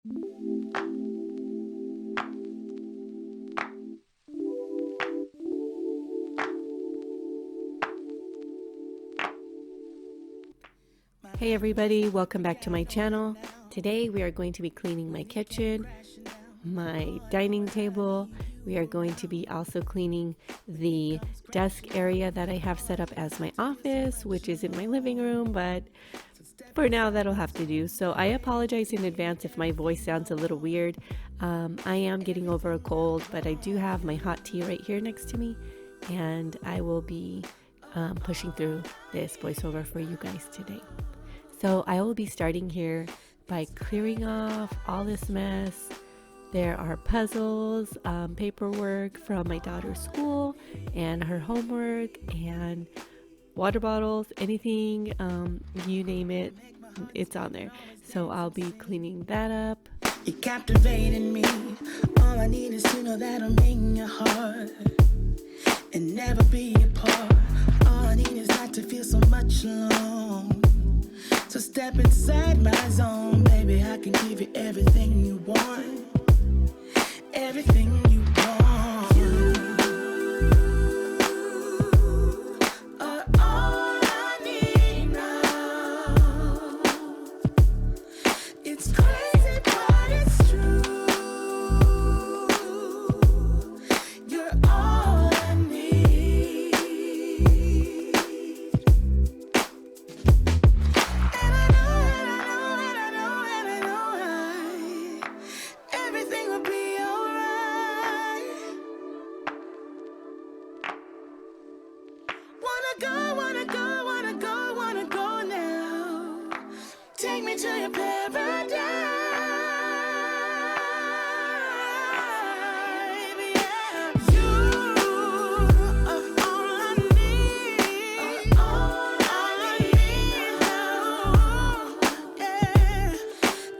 Hey everybody, welcome back to my channel. Today we are going to be cleaning my kitchen, my dining table. We are going to be also cleaning the desk area that I have set up as my office, which is in my living room, but for now that'll have to do. So I apologize in advance if my voice sounds a little weird. I am getting over a cold, but I do have my hot tea right here next to me, and I will be pushing through this voiceover for you guys today. So I will be starting here by clearing off all this mess. There are puzzles, paperwork from my daughter's school and her homework, and water bottles, anything, you name it, it's on there. So I'll be cleaning that up. You're captivating me. All I need is to know that I'm in your heart and never be apart. All I need is not to feel so much alone. So step inside my zone, baby. I can give you everything you want, everything you want. You are all I need now. It's crazy, but it's true. You're all I need. And I know everything will be alright. Wanna go now. Take me to your paradise. Yeah. You are all I need. All I need now. Yeah.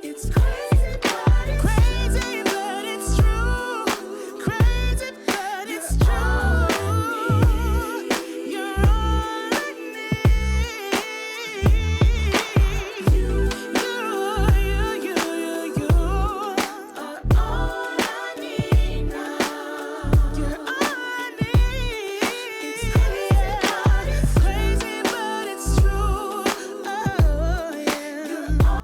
It's crazy, but it's true. Crazy, but it's true. You're all I need. You are all I need now. You're all I need. It's crazy, but it's true. Oh yeah.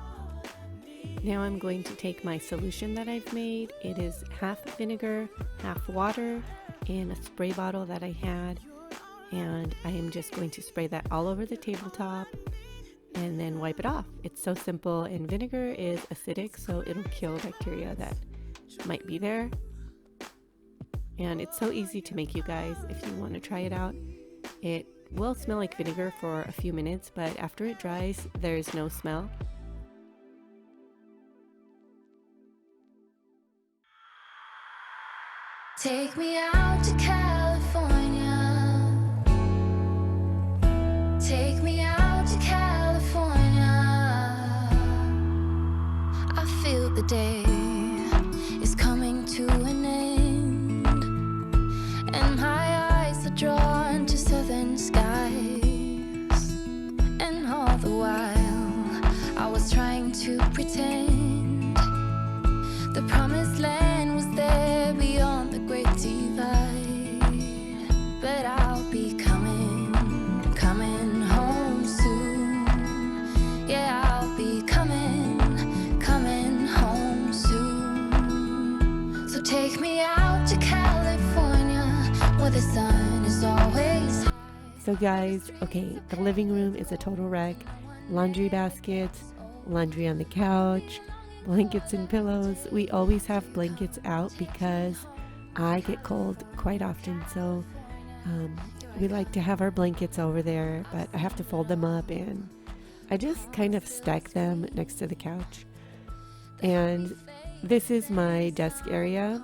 Now I'm going to take my solution that I've made. It is half vinegar, half water in a spray bottle that I had, and I am just going to spray that all over the tabletop and then wipe it off. It's so simple, and vinegar is acidic, so it'll kill bacteria that might be there. And it's so easy to make, you guys, if you want to try it out. It will smell like vinegar for a few minutes, but after it dries, there's no smell. Take me out to California. Take me out to California. I feel the day is coming to an end, and my eyes are drawn to southern skies. And all the while I was trying to pretend the promised land was there beyond the great divide. But I'll be coming home soon. Yeah, I'll be coming home soon. So take me out to California, where the sun is always high. So guys, okay, the living room is a total wreck. Laundry baskets, laundry on the couch, blankets and pillows. We always have blankets out because I get cold quite often, so we like to have our blankets over there, but I have to fold them up, and I just kind of stack them next to the couch. And this is my desk area,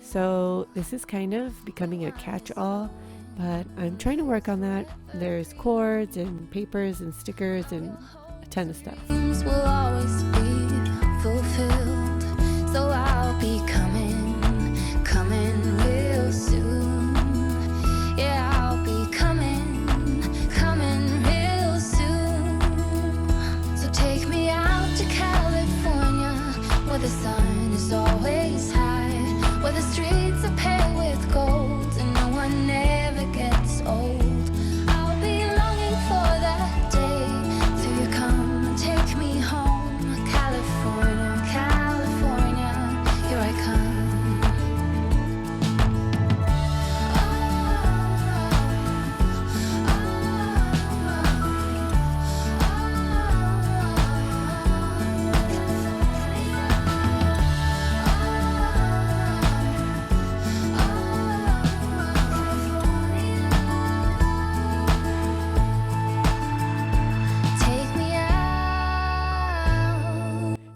so this is kind of becoming a catch-all, but I'm trying to work on that. There's cords and papers and stickers and a ton of stuff. Dreams will always be fulfilled, so I'll be coming real soon. Yeah, I'll be coming real soon. So take me out to California, where the sun sun is always high, where the streets are paved with gold and no one ever gets old. I'll be longing for that day till you come and take me home. California, California, here I come.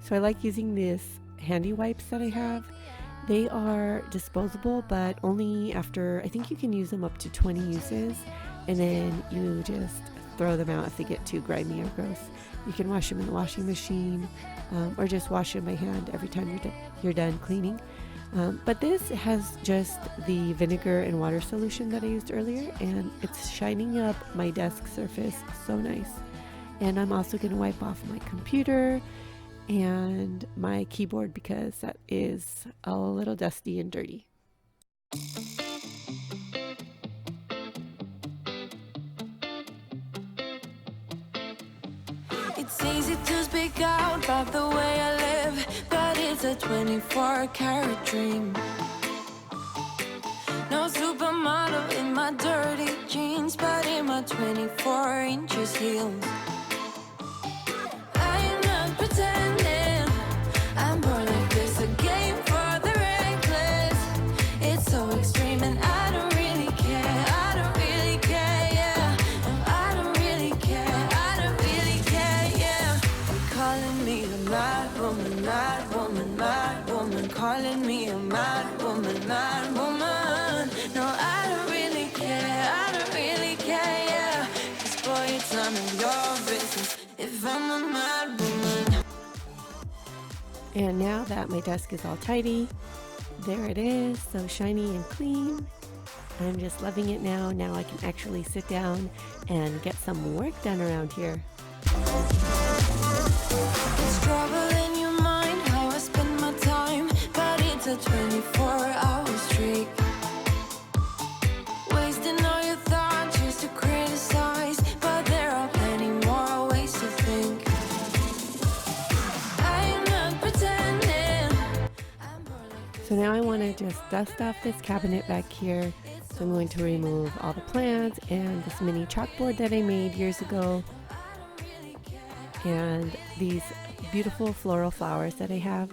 So I like using this handy wipes that I have. They are disposable, but only after, I think you can use them up to 20 uses, and then you just throw them out if they get too grimy or gross. You can wash them in the washing machine, or just wash them by hand every time you're done cleaning. But this has just the vinegar and water solution that I used earlier, and it's shining up my desk surface so nice. And I'm also going to wipe off my computer and my keyboard because that is a little dusty and dirty. It's easy to speak out about the way I live, but it's a 24-karat dream. No supermodel in my dirty jeans, but in my 24 inches heels. I'm not pretending, I'm more like this, a game for the reckless. It's so extreme and I don't really care, I don't really care, yeah. No, I don't really care, I don't really care, yeah. They're calling me a mad woman, mad woman, mad woman. Calling me a mad woman, mad woman. No, I don't really care, I don't really care, yeah. 'Cause boy, it's none of your business if I'm a mad woman. And now that my desk is all tidy, there it is, so shiny and clean. I'm just loving it now. Now I can actually sit down and get some work done around here. It's trouble in your mind, how I spend my time, but it's a 24-hour streak. Wasting all your thoughts just to criticize, but there are plenty more ways to think. I'm not pretending, I'm more like So now I want to just dust off this cabinet back here. So I'm going to remove all the plants and this mini chalkboard that I made years ago. And these beautiful floral flowers that I have.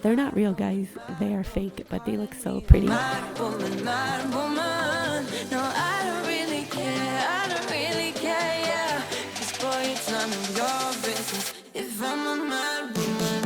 They're not real, guys. They are fake, but they look so pretty. mad woman, mad woman. No, I don't really care, I don't really care, yeah. 'Cause boy, it's none of your business if I'm a mad woman.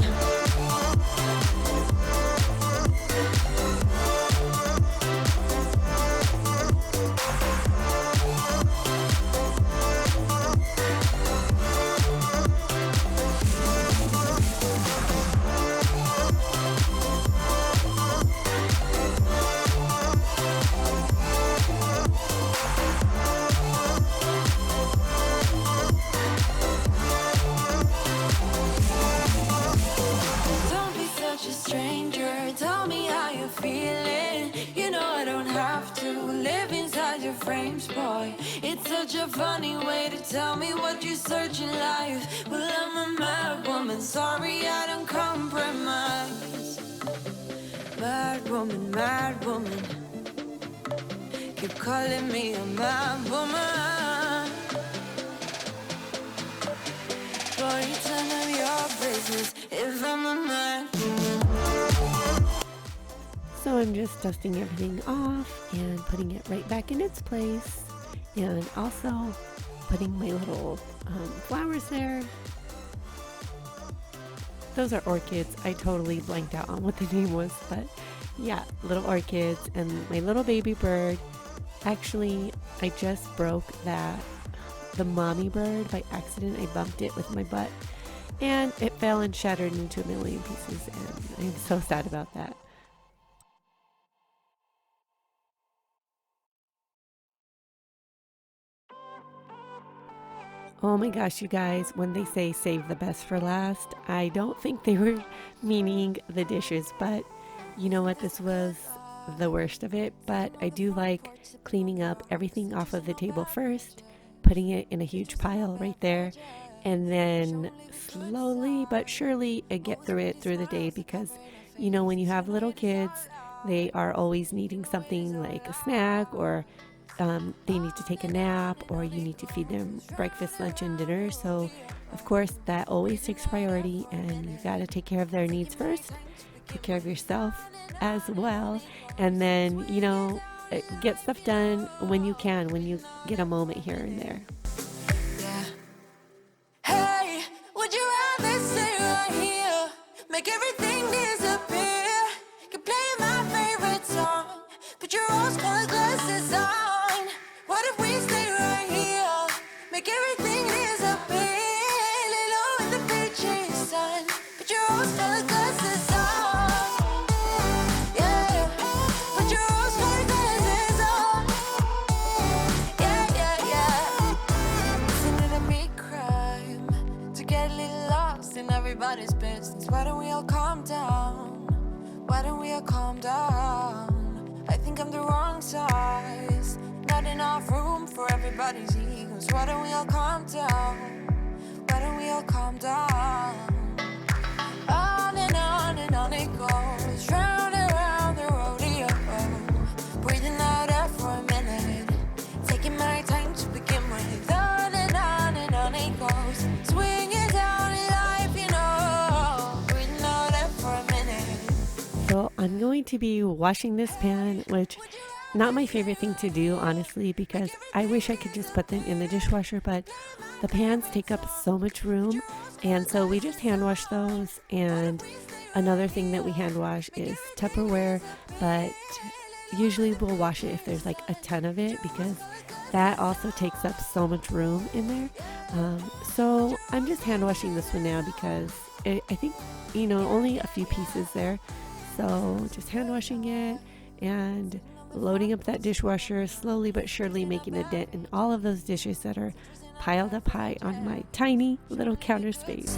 Don't be such a stranger, tell me how you're feeling. You know I don't have to live inside your frames, boy. It's such a funny way to tell me what you search in life. Well, I'm a mad woman, sorry I don't compromise. Mad woman, keep calling me a mad woman. Boy, it's none of your business if I'm a mad woman. So I'm just dusting everything off and putting it right back in its place. And also putting my little flowers there. Those are orchids. I totally blanked out on what the name was, but yeah, little orchids and my little baby bird. Actually, I just broke the mommy bird by accident. I bumped it with my butt and it fell and shattered into a million pieces, and I'm so sad about that. Oh my gosh, you guys, when they say save the best for last, I don't think they were meaning the dishes, but you know what? This was the worst of it. But I do like cleaning up everything off of the table first, putting it in a huge pile right there, and then slowly but surely I get through it through the day because, you know, when you have little kids, they are always needing something like a snack or they need to take a nap or you need to feed them breakfast, lunch, and dinner. So, of course, that always takes priority and you got to take care of their needs first. Take care of yourself as well. And then, you know, get stuff done when you can, when you get a moment here and there. Yeah. Hey, would you rather stay right here? Make everything disappear. Can play my favorite song. Put your rose-colored glasses on. What if we stay right here? Make everything disappear. Lay low in the beaching sun. Put your rose-colored glasses on. Yeah. Put your rose-colored glasses on. Yeah, yeah, yeah. Isn't it a big crime to get a little lost in everybody's business? Why don't we all calm down? Why don't we all calm down? I think I'm the wrong size. Not enough room for everybody's egos. Why don't we all calm down? Why don't we all calm down? On and on it goes. Round and round the rodeo. Breathing out air for a minute. Taking my time to begin with. On and on it goes. Swinging down in life, you know. Breathing out air for a minute. So I'm going to be washing this pan, which not my favorite thing to do, honestly, because I wish I could just put them in the dishwasher, but the pans take up so much room, and so we just hand wash those. And another thing that we hand wash is Tupperware, but usually we'll wash it if there's like a ton of it because that also takes up so much room in there. So I'm just hand washing this one now because I think, you know, only a few pieces there. So just hand washing it and loading up that dishwasher, slowly but surely making a dent in all of those dishes that are piled up high on my tiny little counter space.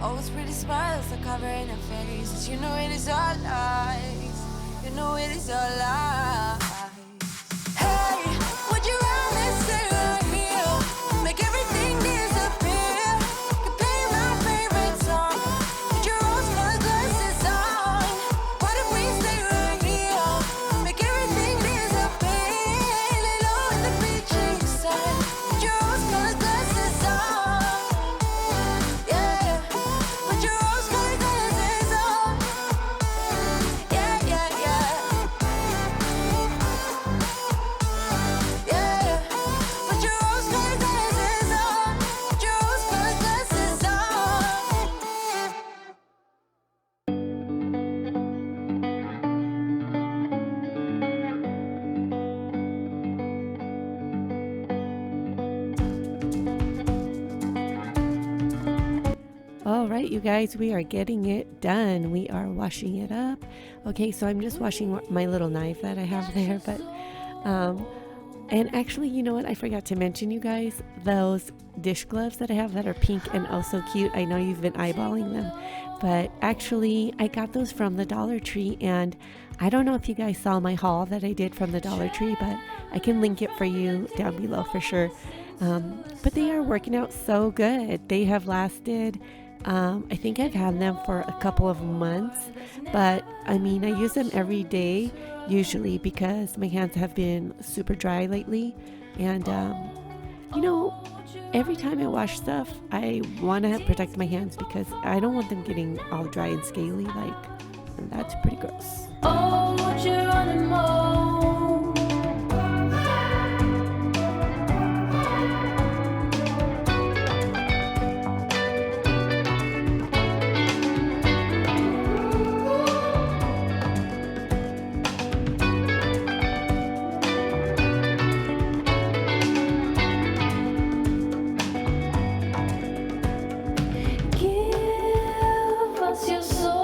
Always pretty smiles are covering her faces. You know it is all lies. You know it is all lies. Hey, would you rather stay right here? Make everything disappear. Can play my favorite song. Put your rose-colored glasses on. What if we stay right here? Make everything disappear. Lay low in the beaching sun. Put your rose-colored glasses on. Yeah. Put your rose-colored glasses on. Yeah, yeah, yeah. Yeah. Put your rose-colored glasses on. Put your rose-colored glasses on. All right, you guys, we are getting it done. We are washing it up. Okay, so I'm just washing my little knife that I have there, but and actually, you know what? I forgot to mention, you guys, those dish gloves that I have that are pink and oh so cute. I know you've been eyeballing them, but actually I got those from the Dollar Tree, and I don't know if you guys saw my haul that I did from the Dollar Tree, but I can link it for you down below for sure. But they are working out so good. They have lasted, I think I've had them for a couple of months, but I mean, I use them every day usually because my hands have been super dry lately. And, you know, every time I wash stuff, I want to protect my hands because I don't want them getting all dry and scaly, and that's pretty gross. Oh, what you're running more. Give us your soul.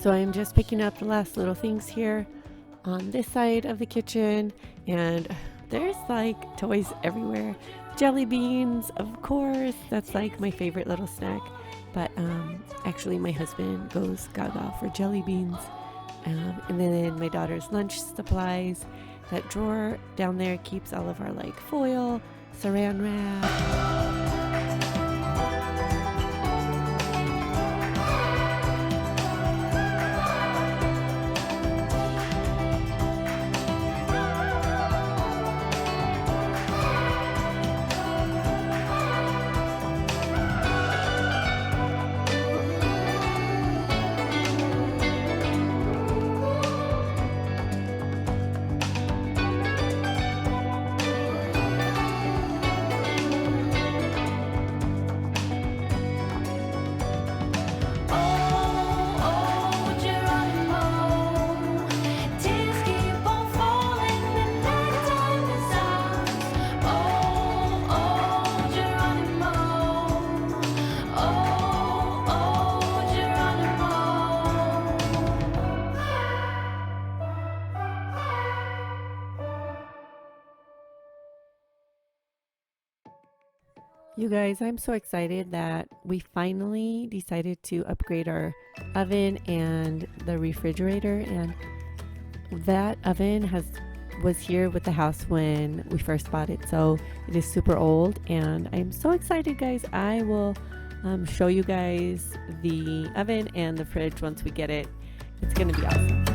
So I'm just picking up the last little things here on this side of the kitchen, and there's like toys everywhere. Jelly beans, of course, that's like my favorite little snack. But actually my husband goes gaga for jelly beans. And then my daughter's lunch supplies. That drawer down there keeps all of our like foil, saran wrap. You guys, I'm so excited that we finally decided to upgrade our oven and the refrigerator, and that oven was here with the house when we first bought it, so it is super old, and I'm so excited, guys. I will show you guys the oven and the fridge once we get it. It's gonna be awesome.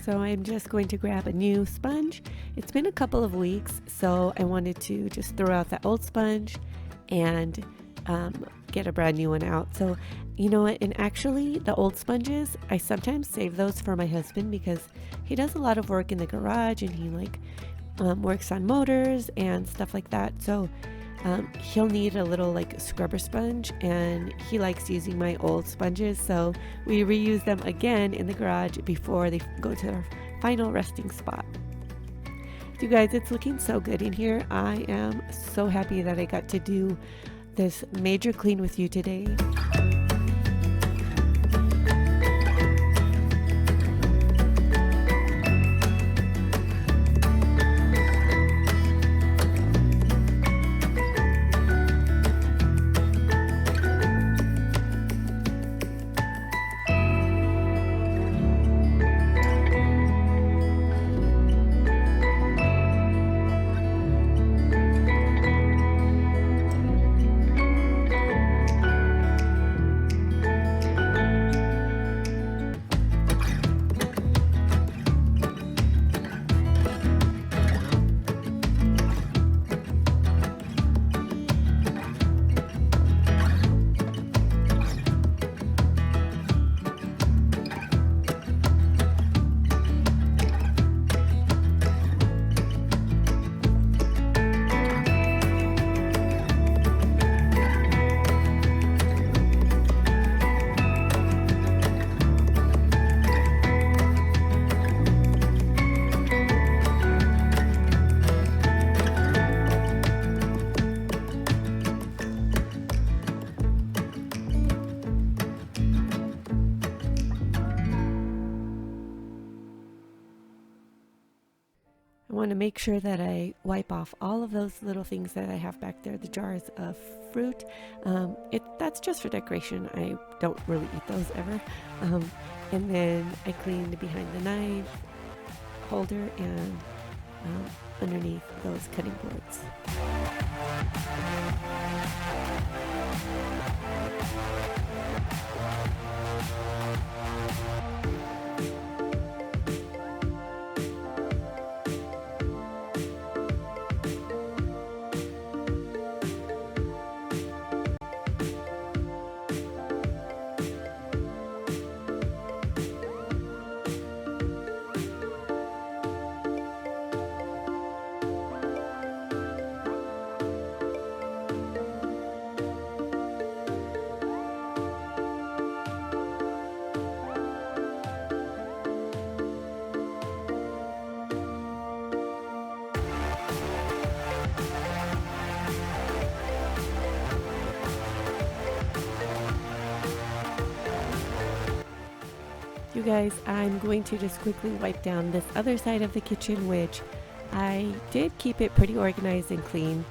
So I'm just going to grab a new sponge. It's been a couple of weeks, so I wanted to just throw out that old sponge and get a brand new one out. So you know what, and actually the old sponges, I sometimes save those for my husband because he does a lot of work in the garage, and he like works on motors and stuff like that. So he'll need a little like scrubber sponge, and he likes using my old sponges, so we reuse them again in the garage before they go to their final resting spot. You guys, it's looking so good in here. I am so happy that I got to do this major clean with you today. I want to make sure that I wipe off all of those little things that I have back there, the jars of fruit. That's just for decoration. I don't really eat those ever. And then I cleaned behind the knife holder and underneath those cutting boards. You guys, I'm going to just quickly wipe down this other side of the kitchen, which I did keep it pretty organized and clean,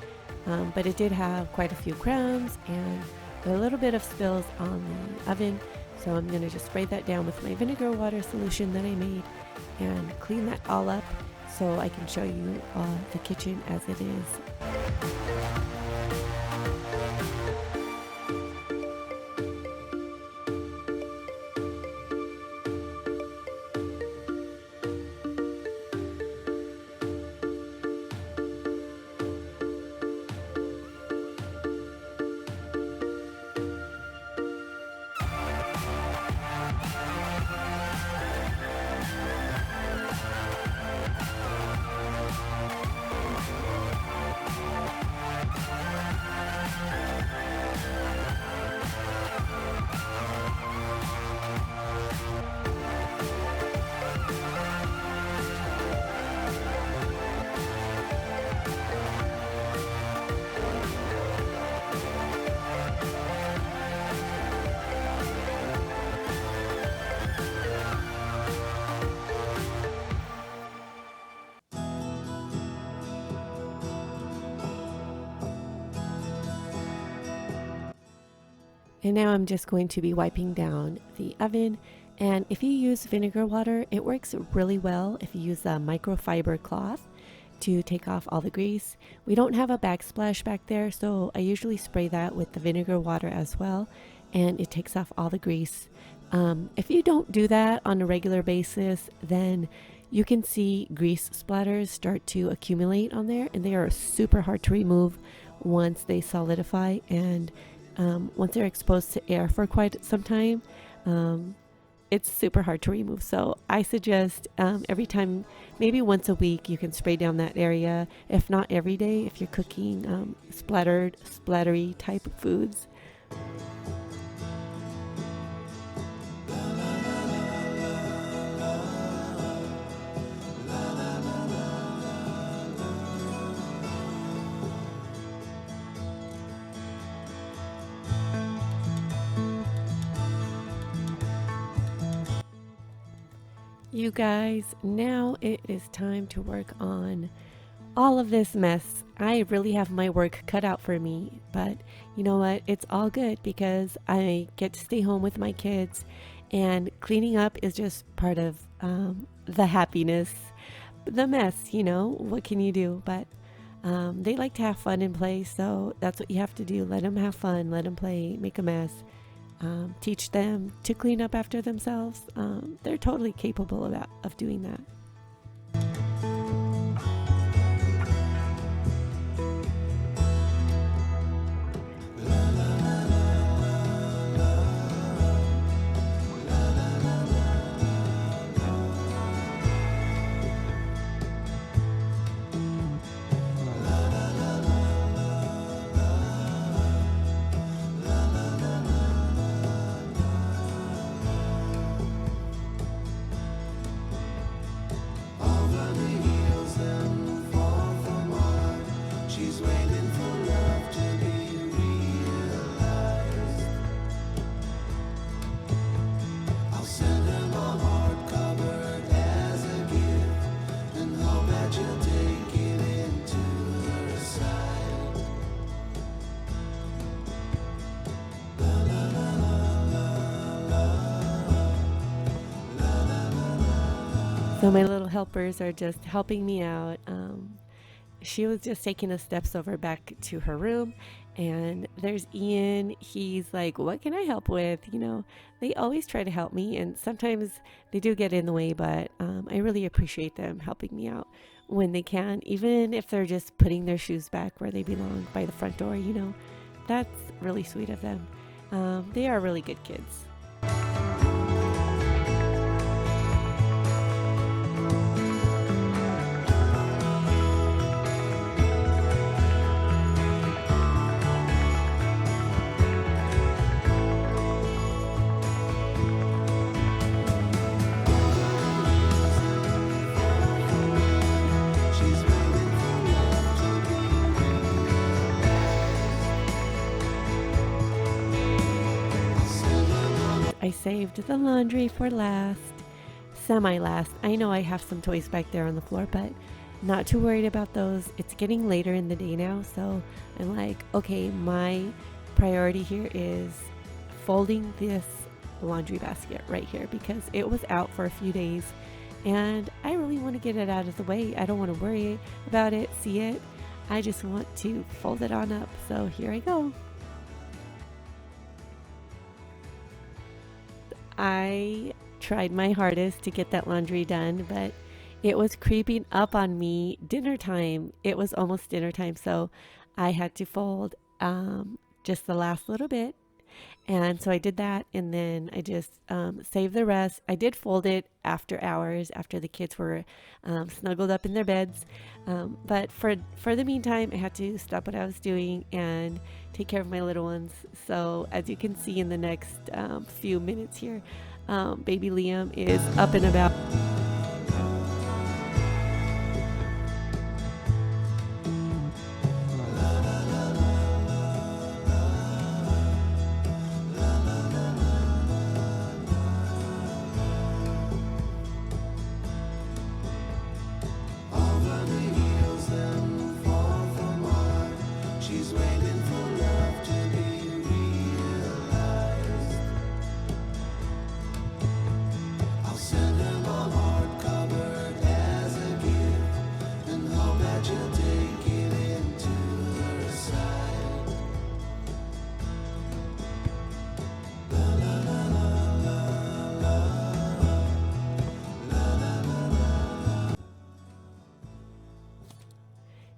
but it did have quite a few crumbs and a little bit of spills on the oven. So I'm going to just spray that down with my vinegar water solution that I made and clean that all up so I can show you the kitchen as it is. And now I'm just going to be wiping down the oven. And if you use vinegar water, it works really well if you use a microfiber cloth to take off all the grease. We don't have a backsplash back there, so I usually spray that with the vinegar water as well, and it takes off all the grease. If you don't do that on a regular basis, then you can see grease splatters start to accumulate on there, and they are super hard to remove once they solidify. And once they're exposed to air for quite some time, it's super hard to remove. So I suggest every time, maybe once a week, you can spray down that area, if not every day, if you're cooking splattery type of foods. You guys, now it is time to work on all of this mess. I really have my work cut out for me, but you know what? It's all good because I get to stay home with my kids, and cleaning up is just part of the happiness. The mess, you know, what can you do? But they like to have fun and play, so that's what you have to do. Let them have fun, let them play, make a mess. Teach them to clean up after themselves. They're totally capable of doing that. So my little helpers are just helping me out. She was just taking the steps over back to her room, and there's Ian. He's like, what can I help with? You know, they always try to help me, and sometimes they do get in the way, but I really appreciate them helping me out when they can, even if they're just putting their shoes back where they belong by the front door. You know, that's really sweet of them. They are really good kids. I saved the laundry for last. semi-last. I know I have some toys back there on the floor, but not too worried about those. It's getting later in the day now, so I'm like, okay, my priority here is folding this laundry basket right here because it was out for a few days and I really want to get it out of the way. I don't want to worry about it, see it. I just want to fold it on up. So here I go. I tried my hardest to get that laundry done, but it was creeping up on me. Dinner time. It was almost dinner time, so I had to fold just the last little bit. And so I did that, and then I just saved the rest. I did fold it after hours, after the kids were snuggled up in their beds. But for the meantime, I had to stop what I was doing and take care of my little ones. So as you can see in the next few minutes here, baby Liam is up and about.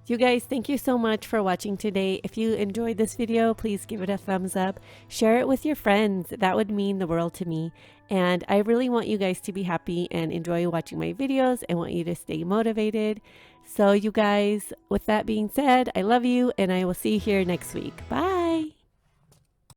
You guys, thank you so much for watching today. If you enjoyed this video, please give it a thumbs up. Share it with your friends. That would mean the world to me. And I really want you guys to be happy and enjoy watching my videos. I want you to stay motivated. So you guys, with that being said, I love you and I will see you here next week. Bye.